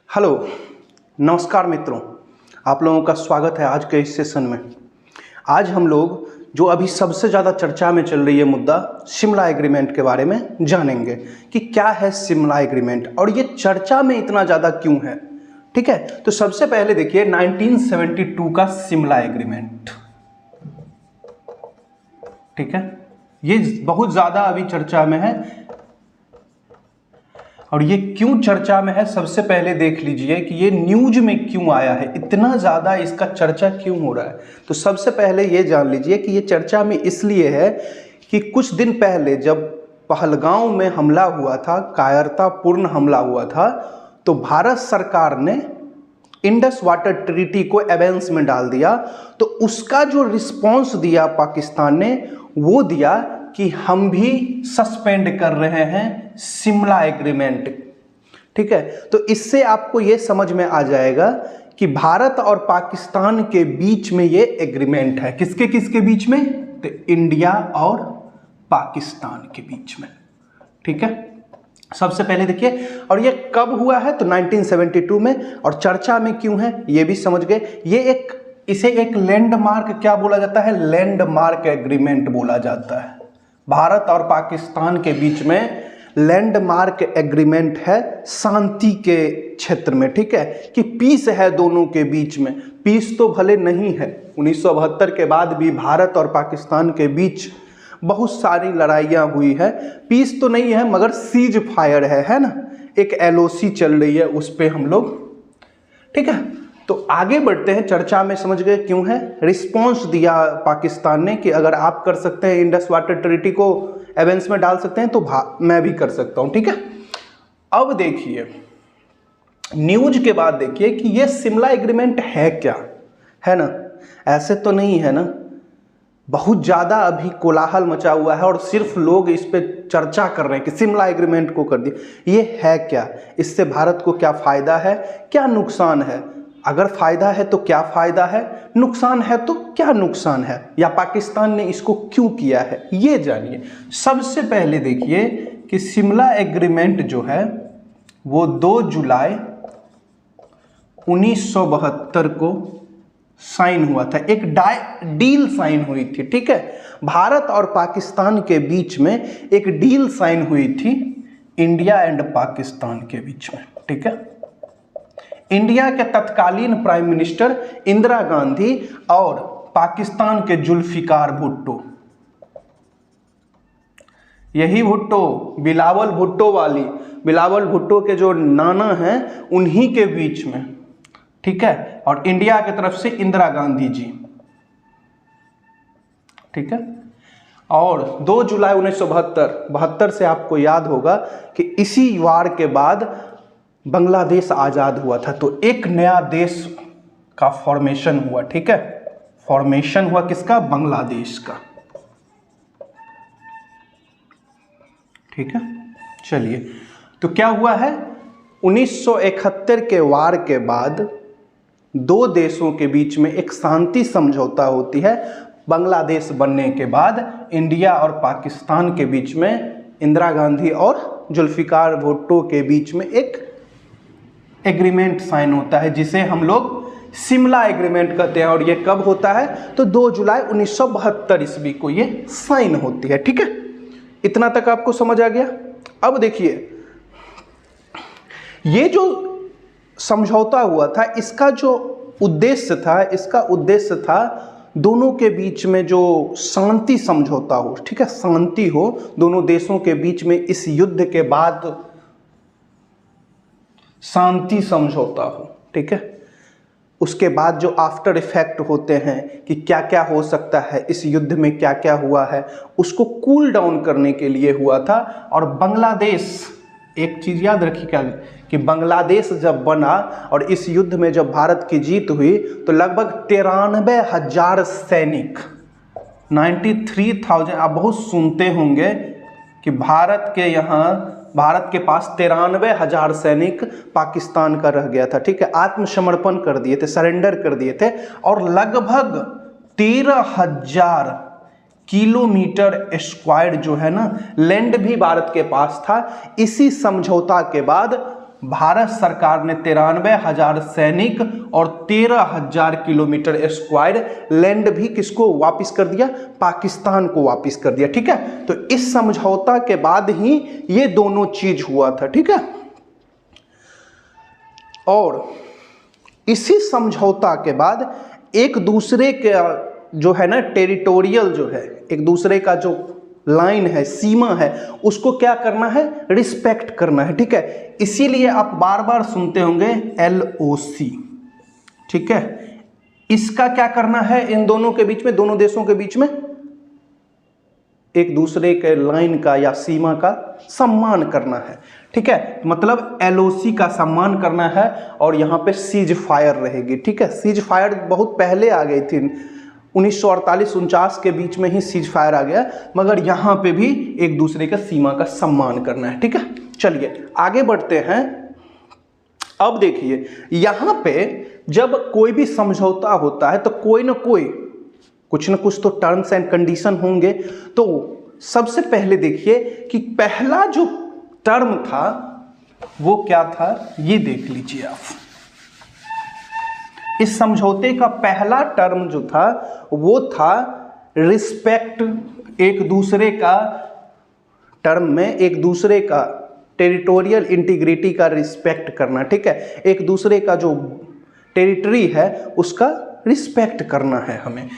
Hello, नमस्कार मित्रों। आप लोगों का स्वागत है आज के इस सेशन में। आज हम लोग जो अभी सबसे ज़्यादा चर्चा में चल रही है मुद्दा शिमला एग्रीमेंट के बारे में जानेंगे कि क्या है शिमला एग्रीमेंट और ये चर्चा में इतना ज़्यादा क्यों है। ठीक है, तो सबसे पहले देखिए 1972 का शिमला एग्रीमेंट। ठीक है, ये बहुत ज़्यादा अभी चर्चा में है और ये क्यों चर्चा में है सबसे पहले देख लीजिए कि ये न्यूज में क्यों आया है, इतना ज़्यादा इसका चर्चा क्यों हो रहा है। तो सबसे पहले ये जान लीजिए कि ये चर्चा में इसलिए है कि कुछ दिन पहले जब पहलगांव में हमला हुआ था, कायरतापूर्ण हमला हुआ था, तो भारत सरकार ने इंडस वाटर ट्रीटी को एवेंस में डाल दिया। तो उसका जो रिस्पॉन्स दिया पाकिस्तान ने वो दिया कि हम भी सस्पेंड कर रहे हैं शिमला एग्रीमेंट। ठीक है, तो इससे आपको ये समझ में आ जाएगा कि भारत और पाकिस्तान के बीच में ये एग्रीमेंट है। किसके किसके बीच में? तो इंडिया और पाकिस्तान के बीच में। ठीक है, सबसे पहले देखिए, और ये कब हुआ है? तो 1972 में। और चर्चा में क्यों है ये भी समझ गए। ये इसे एक लैंडमार्क क्या बोला जाता है? लैंडमार्क एग्रीमेंट बोला जाता है। भारत और पाकिस्तान के बीच में लैंडमार्क एग्रीमेंट है शांति के क्षेत्र में। ठीक है, कि पीस है दोनों के बीच में। पीस तो भले नहीं है, 1972 के बाद भी भारत और पाकिस्तान के बीच बहुत सारी लड़ाइयाँ हुई है। पीस तो नहीं है मगर सीज फायर है ना, एक एलओसी चल रही है उस पे हम लोग। ठीक है, तो आगे बढ़ते हैं। चर्चा में समझ गए क्यों है। रिस्पॉन्स दिया पाकिस्तान ने कि अगर आप कर सकते हैं इंडस वाटर ट्रीटी को एवेंस में डाल सकते हैं तो मैं भी कर सकता हूं। ठीक है, अब देखिए न्यूज के बाद देखिए कि ये शिमला एग्रीमेंट है क्या, है ना। ऐसे तो नहीं है ना, बहुत ज़्यादा अभी कोलाहल मचा हुआ है और सिर्फ लोग इस पे चर्चा कर रहे हैं कि शिमला एग्रीमेंट को कर दिया। ये है क्या, इससे भारत को क्या फ़ायदा है, क्या नुकसान है? अगर फ़ायदा है तो क्या फ़ायदा है, नुकसान है तो क्या नुकसान है, या पाकिस्तान ने इसको क्यों किया है, ये जानिए। सबसे पहले देखिए कि शिमला एग्रीमेंट जो है वो 2 जुलाई 1972 को साइन हुआ था। एक डील साइन हुई थी। ठीक है, भारत और पाकिस्तान के बीच में एक डील साइन हुई थी इंडिया एंड पाकिस्तान के बीच में। ठीक है, इंडिया के तत्कालीन प्राइम मिनिस्टर इंदिरा गांधी और पाकिस्तान के जुल्फिकार भुट्टो, यही भुट्टो बिलावल भुट्टो के जो नाना हैं उन्हीं के बीच में। ठीक है, और इंडिया की तरफ से इंदिरा गांधी जी। ठीक है, और 2 जुलाई 1972 से आपको याद होगा कि इसी वार के बाद बांग्लादेश आज़ाद हुआ था। तो एक नया देश का फॉर्मेशन हुआ। ठीक है, फॉर्मेशन हुआ किसका? बांग्लादेश का। ठीक है, चलिए, तो क्या हुआ है 1971 के वार के बाद 2 देशों के बीच में एक शांति समझौता होती है। बांग्लादेश बनने के बाद इंडिया और पाकिस्तान के बीच में इंदिरा गांधी और जुल्फिकार भुट्टो के बीच में एक एग्रीमेंट साइन होता है जिसे हम लोग शिमला एग्रीमेंट कहते हैं। और ये कब होता है? तो 2 जुलाई 1972 ईस्वी को ये साइन होती है। ठीक है, इतना तक आपको समझ आ गया। अब देखिए ये जो समझौता हुआ था इसका जो उद्देश्य था दोनों के बीच में जो शांति समझौता हो। ठीक है, शांति हो दोनों देशों के बीच में, इस युद्ध के बाद शांति समझौता हो। ठीक है, उसके बाद जो आफ्टर इफेक्ट होते हैं कि क्या क्या हो सकता है, इस युद्ध में क्या क्या हुआ है, उसको कूल डाउन करने के लिए हुआ था। और बांग्लादेश, एक चीज़ याद रखिएगा कि बांग्लादेश जब बना और इस युद्ध में जब भारत की जीत हुई तो लगभग 93,000 सैनिक, 93,000, आप बहुत सुनते होंगे कि भारत के पास 93,000 सैनिक पाकिस्तान का रह गया था। ठीक है, आत्मसमर्पण कर दिए थे, सरेंडर कर दिए थे। और लगभग 13,000 किलोमीटर स्क्वायर जो है ना लैंड भी भारत के पास था। इसी समझौता के बाद भारत सरकार ने 93,000 सैनिक और 13,000 किलोमीटर स्क्वायर लैंड भी किसको वापस कर दिया? पाकिस्तान को वापस कर दिया। ठीक है, तो इस समझौता के बाद ही ये दोनों चीज हुआ था। ठीक है, और इसी समझौता के बाद एक दूसरे के जो है ना टेरिटोरियल जो है, एक दूसरे का जो लाइन है, सीमा है, उसको क्या करना है? रिस्पेक्ट करना है। ठीक है, इसीलिए आप बार बार सुनते होंगे LOC। ठीक है, इसका क्या करना है? इन दोनों के बीच में, दोनों देशों के बीच में एक दूसरे के लाइन का या सीमा का सम्मान करना है। ठीक है, मतलब LOC का सम्मान करना है और यहाँ पे सीज फायर रहेगी। ठीक है, सीज फायर बहुत पहले आ गई थी, 1948-49 के बीच में ही सीज फायर आ गया, मगर यहाँ पे भी एक दूसरे का सीमा का सम्मान करना है। ठीक है, चलिए आगे बढ़ते हैं। अब देखिए, यहाँ पे जब कोई भी समझौता होता है तो कोई ना कोई कुछ ना कुछ तो टर्म्स एंड कंडीशन होंगे। तो सबसे पहले देखिए कि पहला जो टर्म था वो क्या था, ये देख लीजिए आप। इस समझौते का पहला टर्म जो था वो था रिस्पेक्ट, एक दूसरे का टर्म में एक दूसरे का टेरिटोरियल इंटीग्रिटी का रिस्पेक्ट करना। ठीक है, एक दूसरे का जो टेरिटरी है उसका रिस्पेक्ट करना है, हमें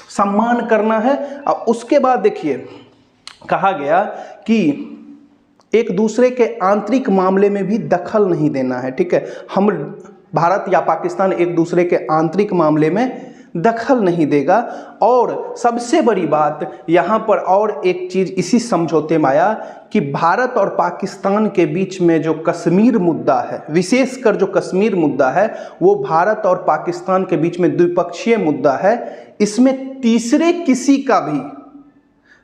सम्मान करना है। और उसके बाद देखिए कहा गया कि एक दूसरे के आंतरिक मामले में भी दखल नहीं देना है। ठीक है, हम भारत या पाकिस्तान एक दूसरे के आंतरिक मामले में दखल नहीं देगा। और सबसे बड़ी बात यहाँ पर और एक चीज़ इसी समझौते में आया कि भारत और पाकिस्तान के बीच में जो कश्मीर मुद्दा है, विशेषकर जो कश्मीर मुद्दा है, वो भारत और पाकिस्तान के बीच में द्विपक्षीय मुद्दा है। इसमें तीसरे किसी का भी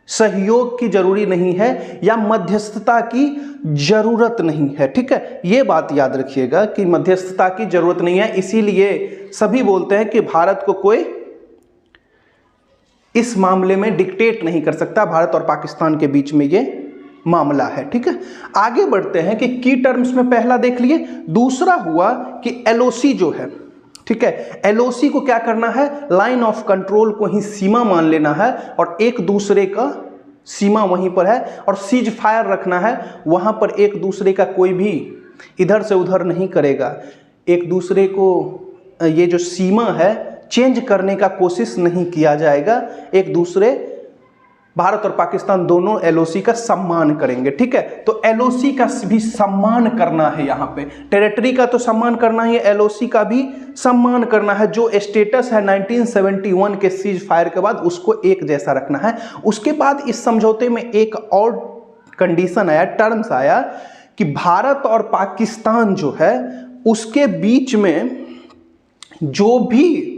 सहयोग की जरूरी नहीं है या मध्यस्थता की जरूरत नहीं है। ठीक है, ये बात याद रखिएगा कि मध्यस्थता की जरूरत नहीं है। इसीलिए सभी बोलते हैं कि भारत को कोई इस मामले में डिक्टेट नहीं कर सकता, भारत और पाकिस्तान के बीच में ये मामला है। ठीक है, आगे बढ़ते हैं कि की टर्म्स में पहला देख लिए। दूसरा हुआ कि LOC जो है, ठीक है, LOC को क्या करना है? लाइन ऑफ कंट्रोल को ही सीमा मान लेना है और एक दूसरे का सीमा वहीं पर है, और सीज फायर रखना है। वहां पर एक दूसरे का कोई भी इधर से उधर नहीं करेगा, एक दूसरे को ये जो सीमा है चेंज करने का कोशिश नहीं किया जाएगा। एक दूसरे भारत और पाकिस्तान दोनों LOC का सम्मान करेंगे। ठीक है, तो LOC का भी सम्मान करना है। यहाँ पे टेरिटरी का तो सम्मान करना ही है, LOC का भी सम्मान करना है। जो स्टेटस है 1971 के सीज फायर के बाद, उसको एक जैसा रखना है। उसके बाद इस समझौते में एक और कंडीशन आया, टर्म्स आया कि भारत और पाकिस्तान जो है उसके बीच में जो भी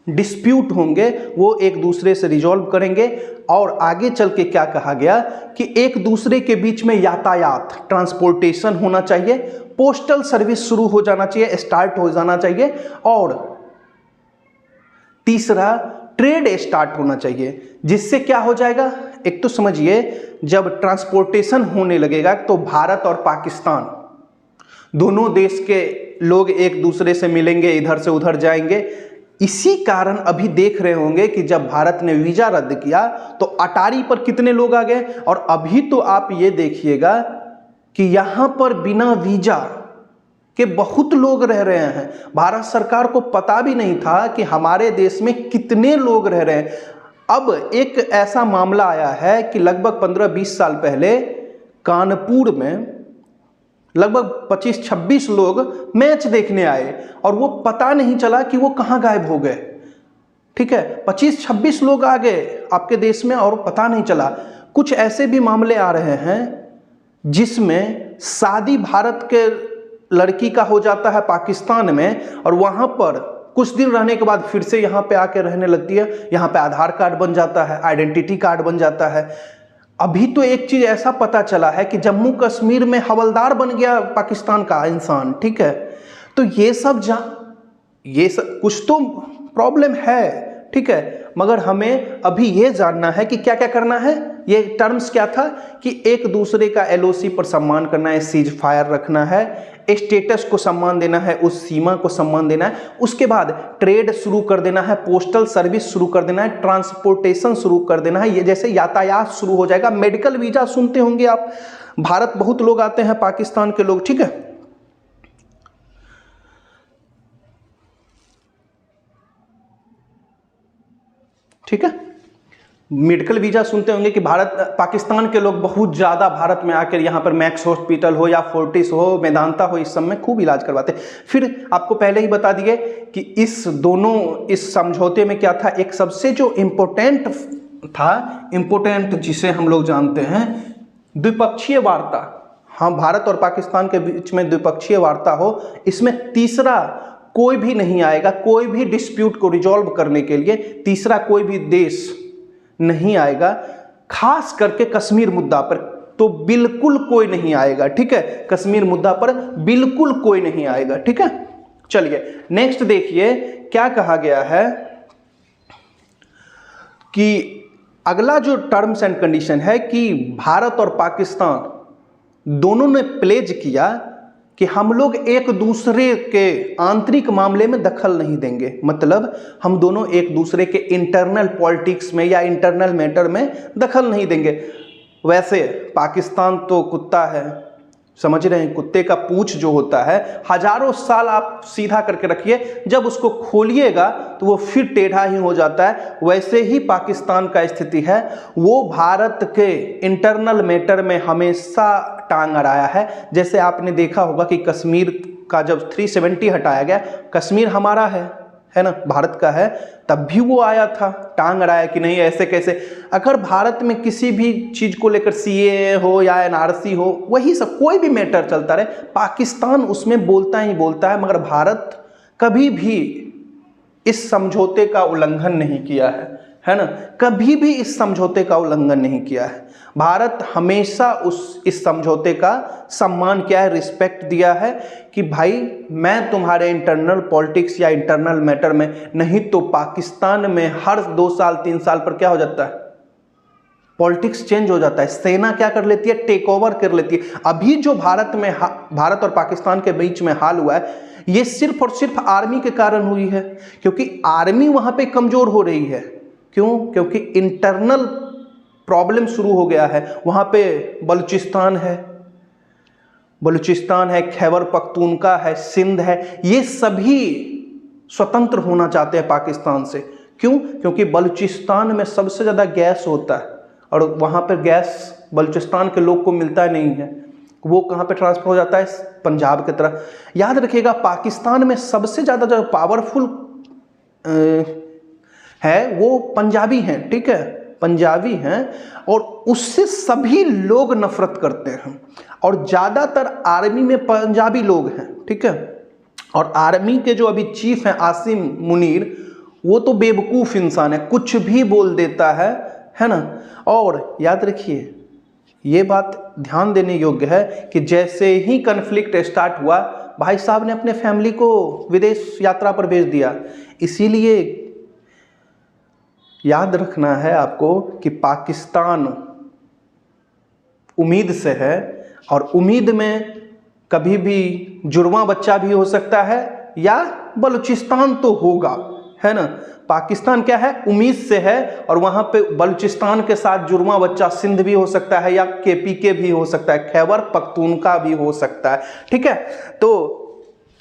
डिस्प्यूट होंगे वो एक दूसरे से रिजॉल्व करेंगे। और आगे चल के क्या कहा गया कि एक दूसरे के बीच में यातायात, ट्रांसपोर्टेशन होना चाहिए, पोस्टल सर्विस शुरू हो जाना चाहिए, स्टार्ट हो जाना चाहिए, और तीसरा ट्रेड स्टार्ट होना चाहिए। जिससे क्या हो जाएगा, एक तो समझिए जब ट्रांसपोर्टेशन होने लगेगा तो भारत और पाकिस्तान दोनों देश के लोग एक दूसरे से मिलेंगे, इधर से उधर जाएंगे। इसी कारण अभी देख रहे होंगे कि जब भारत ने वीजा रद्द किया तो अटारी पर कितने लोग आ गए, और अभी तो आप ये देखिएगा कि यहां पर बिना वीजा के बहुत लोग रह रहे हैं। भारत सरकार को पता भी नहीं था कि हमारे देश में कितने लोग रह रहे हैं। अब एक ऐसा मामला आया है कि लगभग 15-20 साल पहले कानपुर में लगभग 25-26 लोग मैच देखने आए और वो पता नहीं चला कि वो कहाँ गायब हो गए। ठीक है, 25-26 लोग आ गए आपके देश में और पता नहीं चला। कुछ ऐसे भी मामले आ रहे हैं जिसमें शादी भारत के लड़की का हो जाता है पाकिस्तान में, और वहाँ पर कुछ दिन रहने के बाद फिर से यहाँ पे आके रहने लगती है। यहाँ पे आधार कार्ड बन जाता है, आइडेंटिटी कार्ड बन जाता है। अभी तो एक चीज ऐसा पता चला है कि जम्मू कश्मीर में हवलदार बन गया पाकिस्तान का इंसान। ठीक है, तो ये सब कुछ तो प्रॉब्लम है। ठीक है, मगर हमें अभी ये जानना है कि क्या क्या करना है, ये टर्म्स क्या था कि एक दूसरे का एलओसी पर सम्मान करना है, सीज फायर रखना है, स्टेटस को सम्मान देना है, उस सीमा को सम्मान देना है, उसके बाद ट्रेड शुरू कर देना है, पोस्टल सर्विस शुरू कर देना है, ट्रांसपोर्टेशन शुरू कर देना है, ये जैसे यातायात शुरू हो जाएगा। मेडिकल वीजा सुनते होंगे आप, भारत बहुत लोग आते हैं, पाकिस्तान के लोग, ठीक है। ठीक है, मेडिकल वीजा सुनते होंगे कि भारत पाकिस्तान के लोग बहुत ज़्यादा भारत में आकर यहाँ पर मैक्स हॉस्पिटल हो या फोर्टिस हो, मेदांता हो, इस सब में खूब इलाज करवाते हैं। फिर आपको पहले ही बता दिए कि इस समझौते में क्या था, एक सबसे जो इम्पोर्टेंट था, इम्पोर्टेंट जिसे हम लोग जानते हैं द्विपक्षीय वार्ता। हाँ, भारत और पाकिस्तान के बीच में द्विपक्षीय वार्ता हो, इसमें तीसरा कोई भी नहीं आएगा, कोई भी डिस्प्यूट को रिजॉल्व करने के लिए तीसरा कोई भी देश नहीं आएगा, खास करके कश्मीर मुद्दा पर तो बिल्कुल कोई नहीं आएगा, ठीक है। कश्मीर मुद्दा पर बिल्कुल कोई नहीं आएगा, ठीक है। चलिए नेक्स्ट देखिए क्या कहा गया है कि अगला जो टर्म्स एंड कंडीशन है कि भारत और पाकिस्तान दोनों ने प्लेज किया कि हम लोग एक दूसरे के आंतरिक मामले में दखल नहीं देंगे। मतलब हम दोनों एक दूसरे के इंटरनल पॉलिटिक्स में या इंटरनल मैटर में दखल नहीं देंगे। वैसे पाकिस्तान तो कुत्ता है, समझ रहे हैं, कुत्ते का पूंछ जो होता है हजारों साल आप सीधा करके रखिए, जब उसको खोलिएगा तो वो फिर टेढ़ा ही हो जाता है। वैसे ही पाकिस्तान का स्थिति है, वो भारत के इंटरनल मैटर में हमेशा टांग अड़ाया है। जैसे आपने देखा होगा कि कश्मीर का जब 370 हटाया गया, कश्मीर हमारा है ना, भारत का है, तब भी वो आया था, टांग अड़ाया कि नहीं ऐसे कैसे। अगर भारत में किसी भी चीज़ को लेकर सीएए हो या एनआरसी हो, वही सब कोई भी मैटर चलता रहे, पाकिस्तान उसमें बोलता ही बोलता है, मगर भारत कभी भी इस समझौते का उल्लंघन नहीं किया है ना, कभी भी इस समझौते का उल्लंघन नहीं किया है। भारत हमेशा इस समझौते का सम्मान किया है, रिस्पेक्ट दिया है कि भाई मैं तुम्हारे इंटरनल पॉलिटिक्स या इंटरनल मैटर में नहीं। तो पाकिस्तान में हर 2 साल 3 साल पर क्या हो जाता है, पॉलिटिक्स चेंज हो जाता है, सेना क्या कर लेती है, टेक ओवर कर लेती है। अभी जो भारत और पाकिस्तान के बीच में हाल हुआ है, ये सिर्फ और सिर्फ आर्मी के कारण हुई है, क्योंकि आर्मी वहां पे कमजोर हो रही है। क्यों? क्योंकि इंटरनल प्रॉब्लम शुरू हो गया है। वहां पे बलूचिस्तान है, खैबर पख्तूनख्वा है, सिंध है, ये सभी स्वतंत्र होना चाहते हैं पाकिस्तान से। क्यों? क्योंकि बलूचिस्तान में सबसे ज़्यादा गैस होता है और वहाँ पर गैस बलूचिस्तान के लोग को मिलता नहीं है, वो कहाँ पे ट्रांसफर हो जाता है, पंजाब की तरह। याद रखिएगा, पाकिस्तान में सबसे ज़्यादा जो पावरफुल है वो पंजाबी हैं, ठीक है, पंजाबी हैं, और उससे सभी लोग नफरत करते हैं। और ज़्यादातर आर्मी में पंजाबी लोग हैं, ठीक है। और आर्मी के जो अभी चीफ हैं आसिम मुनीर, वो तो बेवकूफ़ इंसान है, कुछ भी बोल देता है ना। और याद रखिए, ये बात ध्यान देने योग्य है कि जैसे ही कन्फ्लिक्ट स्टार्ट हुआ, भाई साहब ने अपने फैमिली को विदेश यात्रा पर भेज दिया। इसीलिए याद रखना है आपको कि पाकिस्तान उम्मीद से है, और उम्मीद में कभी भी जुड़वा बच्चा भी हो सकता है या बलूचिस्तान तो होगा, है ना। पाकिस्तान क्या है, उम्मीद से है, और वहाँ पे बलूचिस्तान के साथ जुड़वा बच्चा सिंध भी हो सकता है या केपीके भी हो सकता है, खैबर पख्तूनख्वा भी हो सकता है, ठीक है। तो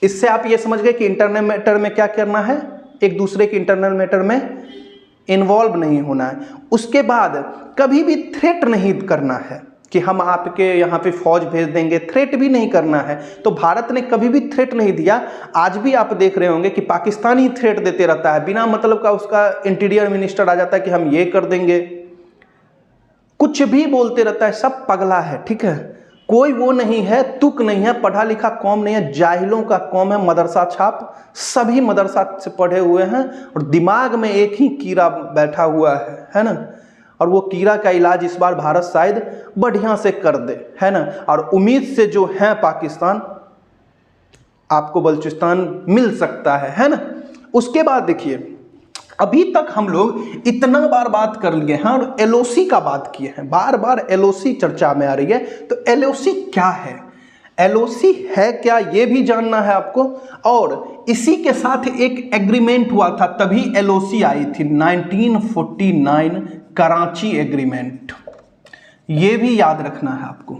इससे आप ये समझ गए कि इंटरनल मैटर में क्या करना है, एक दूसरे के इंटरनल मैटर में इन्वॉल्व नहीं होना है। उसके बाद कभी भी थ्रेट नहीं करना है कि हम आपके यहाँ पे फौज भेज देंगे, थ्रेट भी नहीं करना है। तो भारत ने कभी भी थ्रेट नहीं दिया। आज भी आप देख रहे होंगे कि पाकिस्तान ही थ्रेट देते रहता है, बिना मतलब का उसका इंटीरियर मिनिस्टर आ जाता है कि हम ये कर देंगे, कुछ भी बोलते रहता है, सब पगला है, ठीक है। कोई वो नहीं है, तुक नहीं है, पढ़ा लिखा कौम नहीं है, जाहिलों का कौम है, मदरसा छाप, सभी मदरसा से पढ़े हुए हैं और दिमाग में एक ही कीड़ा बैठा हुआ है ना। और वो कीड़ा का इलाज इस बार भारत शायद बढ़िया से कर दे, है ना। और उम्मीद से जो है पाकिस्तान, आपको बलूचिस्तान मिल सकता है ना। उसके बाद देखिए अभी तक हम लोग इतना बार बात कर लिए हैं और एलओसी का बात किए हैं, बार बार एलओसी चर्चा में आ रही है। तो एलओसी क्या है, एलओसी है क्या, ये भी जानना है आपको। और इसी के साथ एक एग्रीमेंट हुआ था, तभी एलओसी आई थी, 1949 कराची एग्रीमेंट। ये भी याद रखना है आपको,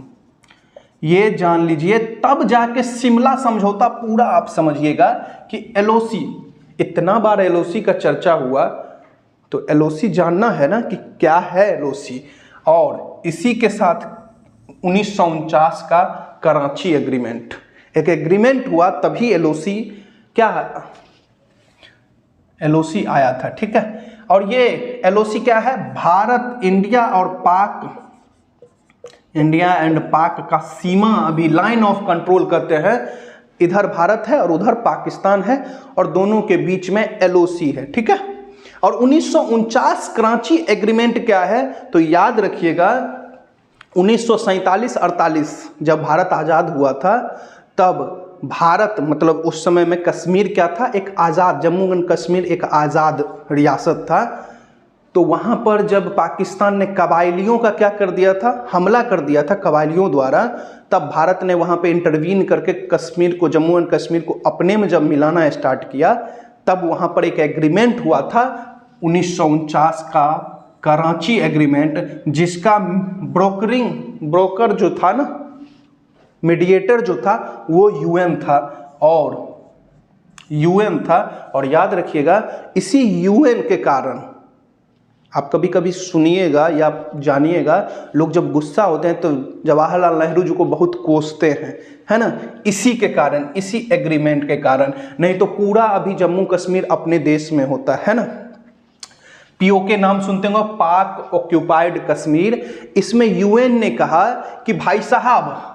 ये जान लीजिए, तब जाके शिमला समझौता पूरा आप समझिएगा कि एलओसी, इतना बार एलओसी का चर्चा हुआ तो एलओसी जानना है ना कि क्या है एलओसी। और इसी के साथ 1949 का कराची एग्रीमेंट, एक एग्रीमेंट हुआ तभी एलओसी क्या है, एलओसी आया था, ठीक है। और ये एलओसी क्या है, भारत, इंडिया और पाक, इंडिया एंड पाक का सीमा अभी लाइन ऑफ कंट्रोल करते हैं, इधर भारत है और उधर पाकिस्तान है और दोनों के बीच में एलओसी है, ठीक है। और 1949 कराची एग्रीमेंट क्या है, तो याद रखिएगा 1947-48 जब भारत आज़ाद हुआ था, तब भारत मतलब उस समय में कश्मीर क्या था, एक आज़ाद, जम्मू एंड कश्मीर एक आज़ाद रियासत था। तो वहाँ पर जब पाकिस्तान ने कबायलियों का क्या कर दिया था, हमला कर दिया था कबायलियों द्वारा, तब भारत ने वहाँ पे इंटरवीन करके कश्मीर को, जम्मू एंड कश्मीर को अपने में जब मिलाना स्टार्ट किया, तब वहाँ पर एक एग्रीमेंट हुआ था 1949 का कराची एग्रीमेंट, जिसका ब्रोकर जो था ना, मीडिएटर जो था वो यूएन था, और याद रखिएगा इसी यूएन के कारण, आप कभी कभी सुनिएगा या जानिएगा, लोग जब गुस्सा होते हैं तो जवाहरलाल नेहरू जी को बहुत कोसते हैं, है ना, इसी के कारण, इसी एग्रीमेंट के कारण, नहीं तो पूरा अभी जम्मू कश्मीर अपने देश में होता है ना। पीओके नाम सुनते होंगे, पाक ऑक्यूपाइड कश्मीर। इसमें यूएन ने कहा कि भाई साहब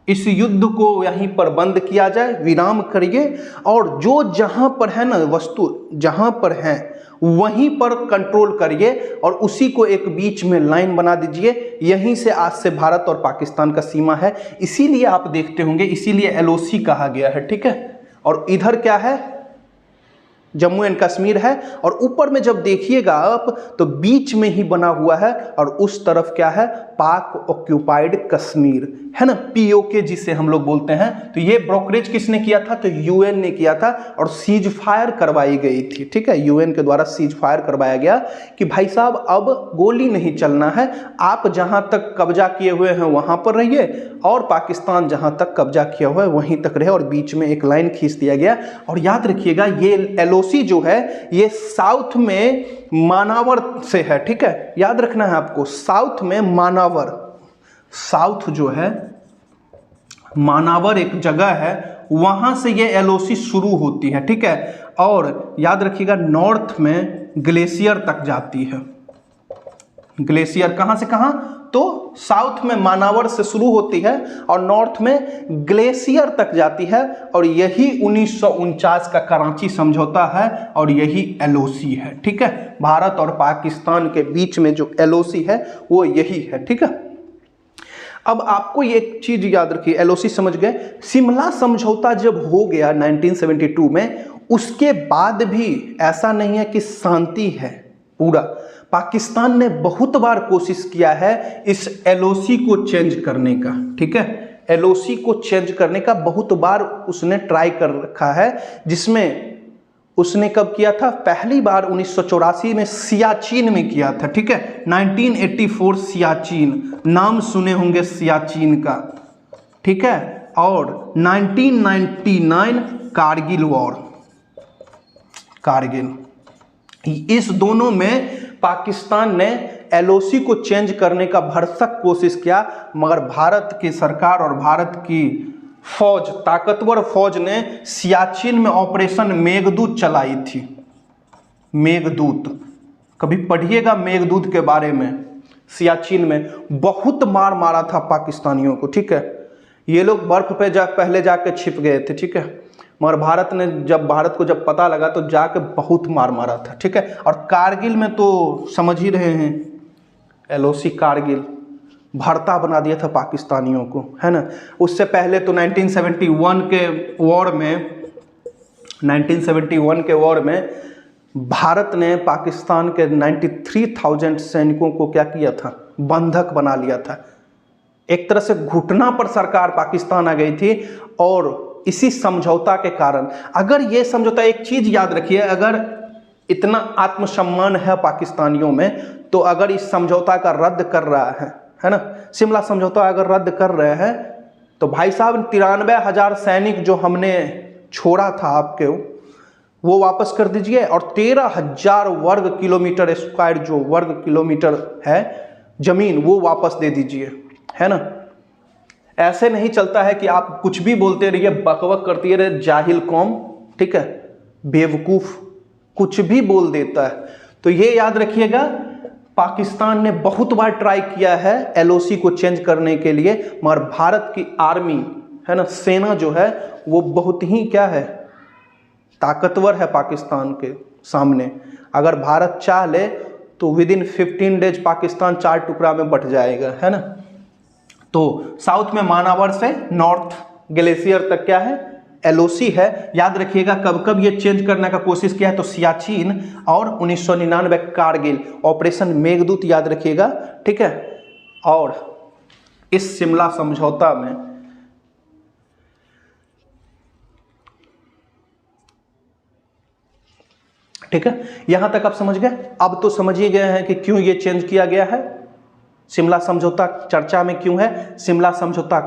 इस युद्ध को यहीं पर बंद किया जाए, विराम करिए, और जो जहां पर है ना वस्तु, जहां पर है वहीं पर कंट्रोल करिए, और उसी को एक बीच में लाइन बना दीजिए, यहीं से आज से भारत और पाकिस्तान का सीमा है। इसीलिए आप देखते होंगे, इसीलिए एलओसी कहा गया है, ठीक है। और इधर क्या है, जम्मू एंड कश्मीर है, और ऊपर में जब देखिएगा आप तो बीच में ही बना हुआ है, और उस तरफ क्या है, पाक ऑक्यूपाइड कश्मीर, है ना, पीओके जिसे हम लोग बोलते हैं। तो ये ब्रोकरेज किसने किया था, तो यूएन ने किया था, और सीज फायर करवाई गई थी, ठीक है, यूएन के द्वारा सीज फायर करवाया गया कि भाई साहब अब गोली नहीं चलना है, आप जहां तक कब्जा किए हुए हैं वहां पर रहिए, और पाकिस्तान जहां तक कब्जा किया हुआ है वहीं तक रहे, और बीच में एक लाइन खींच दिया गया। और याद रखिएगा ये एलओसी जो है ये साउथ में मानावर से है, ठीक है, याद रखना है आपको, साउथ में मानावर, साउथ जो है मानावर एक जगह है, वहां से ये एलओसी शुरू होती है, ठीक है। और याद रखिएगा नॉर्थ में ग्लेशियर तक जाती है, ग्लेशियर कहां से कहां, तो साउथ में मानावर से शुरू होती है और नॉर्थ में ग्लेशियर तक जाती है, और यही 1949 का कराची समझौता है, और यही एलओसी है, ठीक है। भारत और पाकिस्तान के बीच में जो एलओसी है वो यही है, ठीक है। अब आपको ये एक चीज याद रखिए, एलओसी समझ गए, शिमला समझौता जब हो गया 1972 में, उसके बाद भी ऐसा नहीं है कि शांति है पूरा, पाकिस्तान ने बहुत बार कोशिश किया है इस एलओसी को चेंज करने का, ठीक है, एलओसी को चेंज करने का बहुत बार उसने ट्राई कर रखा है, जिसमें उसने कब किया था, पहली बार 1984 में सियाचिन में किया था, ठीक है, 1984 सियाचिन, नाम सुने होंगे सियाचिन का, ठीक है, और 1999 कारगिल वॉर, कारगिल, इस दोनों में पाकिस्तान ने एलओसी को चेंज करने का भरसक कोशिश किया, मगर भारत की सरकार और भारत की फौज, ताकतवर फौज ने सियाचिन में ऑपरेशन मेघदूत चलाई थी। मेघदूत, कभी पढ़िएगा मेघदूत के बारे में। सियाचिन में बहुत मार मारा था पाकिस्तानियों को, ठीक है, ये लोग बर्फ पे पहले जाके छिप गए थे, ठीक है, मगर भारत ने भारत को जब पता लगा तो जाके बहुत मार मारा था, ठीक है। और कारगिल में तो समझ ही रहे हैं, एलओसी कारगिल भरता बना दिया था पाकिस्तानियों को, है ना। उससे पहले तो 1971 के वॉर में भारत ने पाकिस्तान के 93,000 सैनिकों को क्या किया था, बंधक बना लिया था। एक तरह से घुटना पर सरकार पाकिस्तान आ गई थी। और इसी समझौता के कारण, अगर ये समझौता, एक चीज याद रखिए, अगर इतना आत्मसम्मान है पाकिस्तानियों में, तो अगर इस समझौता का रद्द कर रहा है ना, शिमला समझौता अगर रद्द कर रहे हैं, तो भाई साहब 93,000 सैनिक जो हमने छोड़ा था आपके, वो वापस कर दीजिए। और 13,000 वर्ग किलोमीटर स्क्वायर, जो वर्ग किलोमीटर है जमीन, वो वापस दे दीजिए, है ना। ऐसे नहीं चलता है कि आप कुछ भी बोलते रहिए, बकबक करती रहे, जाहिल कौम, ठीक है, बेवकूफ, कुछ भी बोल देता है। तो ये याद रखिएगा, पाकिस्तान ने बहुत बार ट्राई किया है एलओसी को चेंज करने के लिए, मगर भारत की आर्मी, है ना, सेना जो है वो बहुत ही क्या है, ताकतवर है पाकिस्तान के सामने। अगर भारत चाह ले तो विद इन 15 डेज पाकिस्तान 4 टुकड़ा में बट जाएगा, है ना। तो साउथ में मानावर से नॉर्थ ग्लेशियर तक क्या है, एलओसी है। याद रखिएगा कब कब ये चेंज करने का कोशिश किया है, तो सियाचिन और 1999 कारगिल, ऑपरेशन मेघदूत याद रखिएगा, ठीक है। और इस शिमला समझौता में ठीक है, यहां तक आप समझ गए। अब तो समझ ही गए हैं कि क्यों ये चेंज किया गया है, शिमला समझौता चर्चा में क्यों है, शिमला समझौता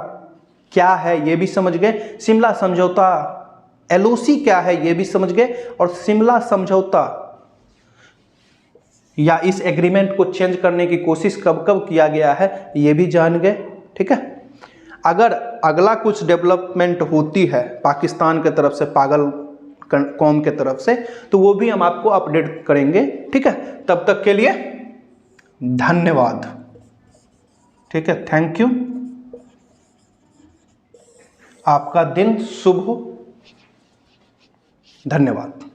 क्या है ये भी समझ गए, शिमला समझौता एलओसी क्या है ये भी समझ गए, और शिमला समझौता या इस एग्रीमेंट को चेंज करने की कोशिश कब कब किया गया है ये भी जान गए, ठीक है। अगर अगला कुछ डेवलपमेंट होती है पाकिस्तान की तरफ से, पागल कौम के तरफ से, तो वो भी हम आपको अपडेट करेंगे, ठीक है। तब तक के लिए धन्यवाद, ठीक है, थैंक यू। आपका दिन शुभ हो, धन्यवाद।